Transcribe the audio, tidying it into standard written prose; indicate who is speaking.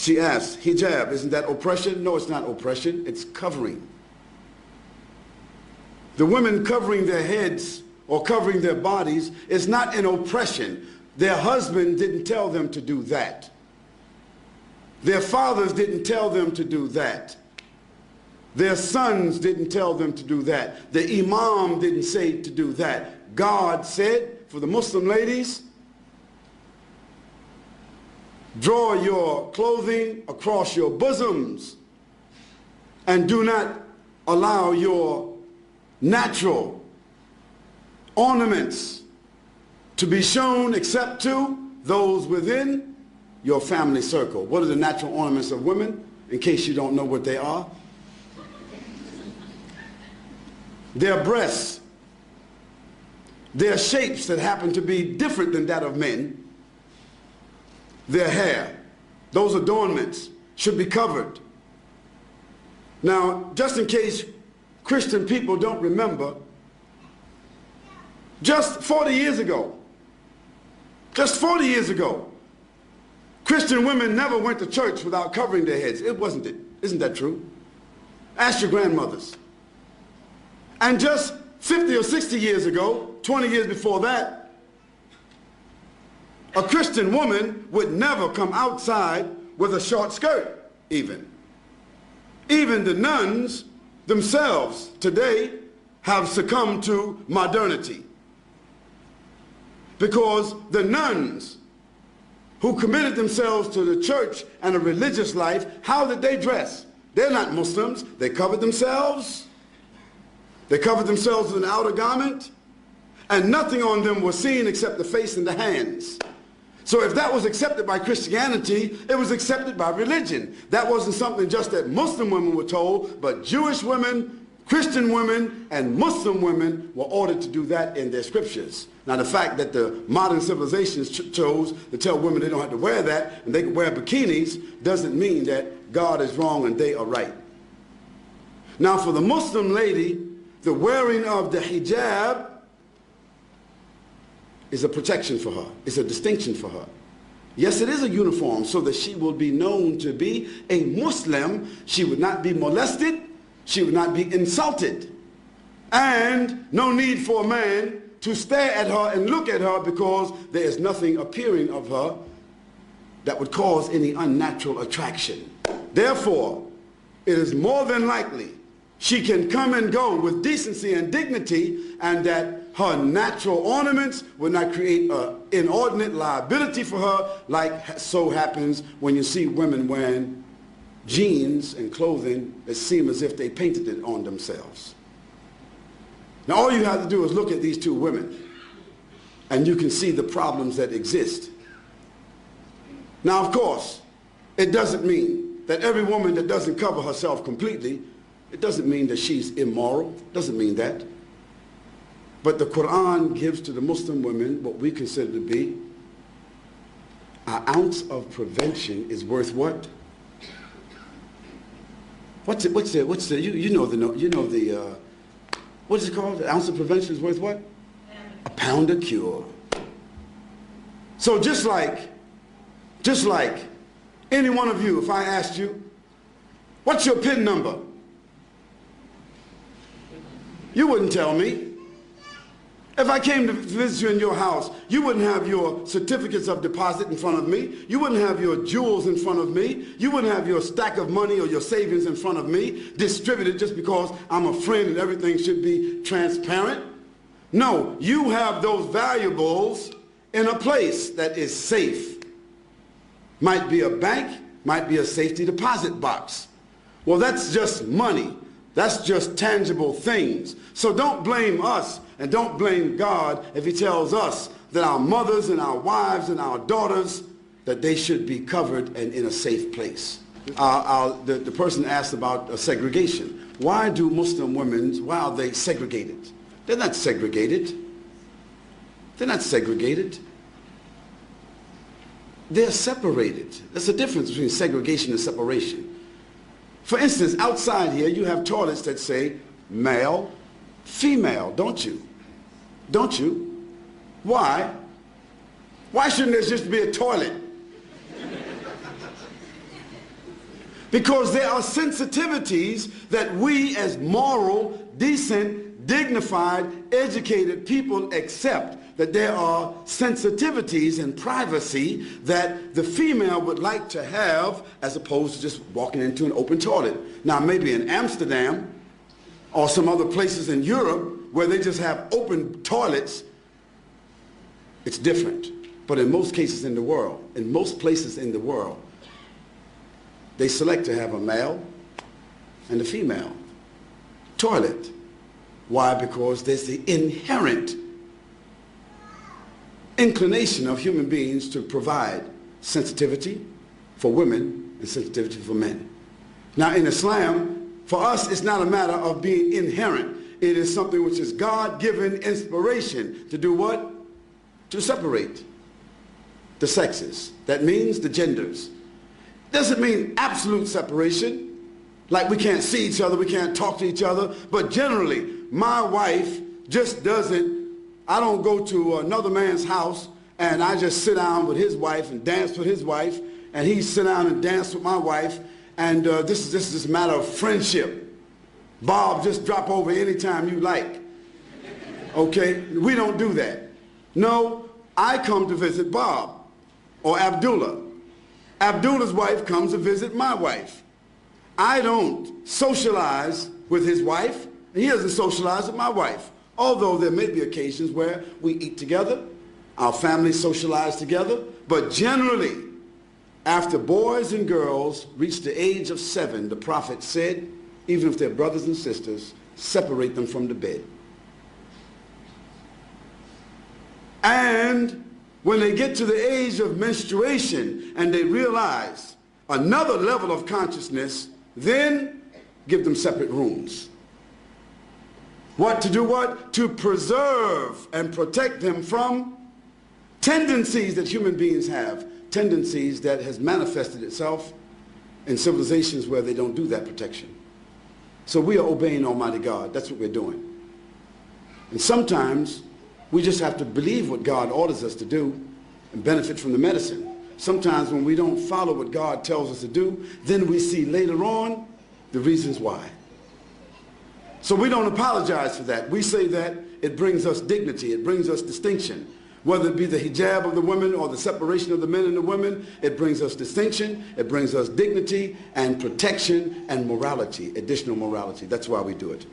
Speaker 1: She asked, hijab, isn't that oppression? No, it's not oppression, it's covering. The women covering their heads or covering their bodies is not an oppression. Their husband didn't tell them to do that. Their fathers didn't tell them to do that. Their sons didn't tell them to do that. The imam didn't say to do that. God said, for the Muslim ladies, draw your clothing across your bosoms and do not allow your natural ornaments to be shown except to those within your family circle. What are the natural ornaments of women, in case you don't know what they are? Their breasts, their shapes that happen to be different than that of men, their hair, those adornments should be covered. Now, just in case Christian people don't remember, just 40 years ago, Christian women never went to church without covering their heads. It wasn't it. Isn't that true? Ask your grandmothers. And just 50 or 60 years ago, 20 years before that, a Christian woman would never come outside with a short skirt, even. Even the nuns themselves today have succumbed to modernity. Because the nuns who committed themselves to the church and a religious life, how did they dress? They're not Muslims. They covered themselves. They covered themselves with an outer garment, and nothing on them was seen except the face and the hands. So if that was accepted by Christianity, it was accepted by religion. That wasn't something just that Muslim women were told, but Jewish women, Christian women, and Muslim women were ordered to do that in their scriptures. Now the fact that the modern civilizations chose to tell women they don't have to wear that and they can wear bikinis doesn't mean that God is wrong and they are right. Now for the Muslim lady, the wearing of the hijab is a protection for her. It's a distinction for her. Yes, it is a uniform so that she will be known to be a Muslim. She would not be molested. She would not be insulted. And no need for a man to stare at her and look at her because there is nothing appearing of her that would cause any unnatural attraction. Therefore, it is more than likely she can come and go with decency and dignity, and that her natural ornaments will not create an inordinate liability for her, like so happens when you see women wearing jeans and clothing that seem as if they painted it on themselves. Now all you have to do is look at these two women, and you can see the problems that exist. Now, of course, it doesn't mean that every woman that doesn't cover herself completely, it doesn't mean that she's immoral. It doesn't mean that. But the Quran gives to the Muslim women what we consider to be an ounce of prevention is worth what? What is it called? An ounce of prevention is worth what? A pound of cure. So just like any one of you, if I asked you, what's your PIN number? You wouldn't tell me. If I came to visit you in your house, you wouldn't have your certificates of deposit in front of me. You wouldn't have your jewels in front of me. You wouldn't have your stack of money or your savings in front of me, distributed just because I'm a friend and everything should be transparent. No, you have those valuables in a place that is safe. Might be a bank, might be a safety deposit box. Well, that's just money. That's just tangible things. So don't blame us and don't blame God if he tells us that our mothers and our wives and our daughters, that they should be covered and in a safe place. The person asked about segregation. Why do Muslim women, why are they segregated? They're not segregated. They're not segregated. They're separated. There's a difference between segregation and separation. For instance, outside here, you have toilets that say male, female, don't you? Don't you? Why? Why shouldn't there just be a toilet? Because there are sensitivities that we as moral, decent, dignified, educated people accept. That there are sensitivities and privacy that the female would like to have as opposed to just walking into an open toilet. Now maybe in Amsterdam or some other places in Europe where they just have open toilets, it's different. But in most cases in the world, in most places in the world, they select to have a male and a female toilet. Why? Because there's the inherent inclination of human beings to provide sensitivity for women and sensitivity for men. Now in Islam, for us, it's not a matter of being inherent. It is something which is God-given inspiration to do what? To separate the sexes. That means the genders. Doesn't mean absolute separation, like we can't see each other, we can't talk to each other, but generally, my wife just doesn't, I don't go to another man's house and I just sit down with his wife and dance with his wife, and he sit down and dance with my wife, and this is a matter of friendship. Bob, just drop over anytime you like. Okay? We don't do that. No, I come to visit Bob or Abdullah. Abdullah's wife comes to visit my wife. I don't socialize with his wife, and he doesn't socialize with my wife. Although there may be occasions where we eat together, our families socialize together, but generally, after boys and girls reach the age of 7, the Prophet said, even if they're brothers and sisters, separate them from the bed. And when they get to the age of menstruation and they realize another level of consciousness, then give them separate rooms. What to do what? To preserve and protect them from tendencies that human beings have, tendencies that has manifested itself in civilizations where they don't do that protection. So we are obeying Almighty God. That's what we're doing. And sometimes we just have to believe what God orders us to do and benefit from the medicine. Sometimes when we don't follow what God tells us to do, then we see later on the reasons why. So we don't apologize for that. We say that it brings us dignity, it brings us distinction. Whether it be the hijab of the women or the separation of the men and the women, it brings us distinction, it brings us dignity and protection and morality, additional morality. That's why we do it.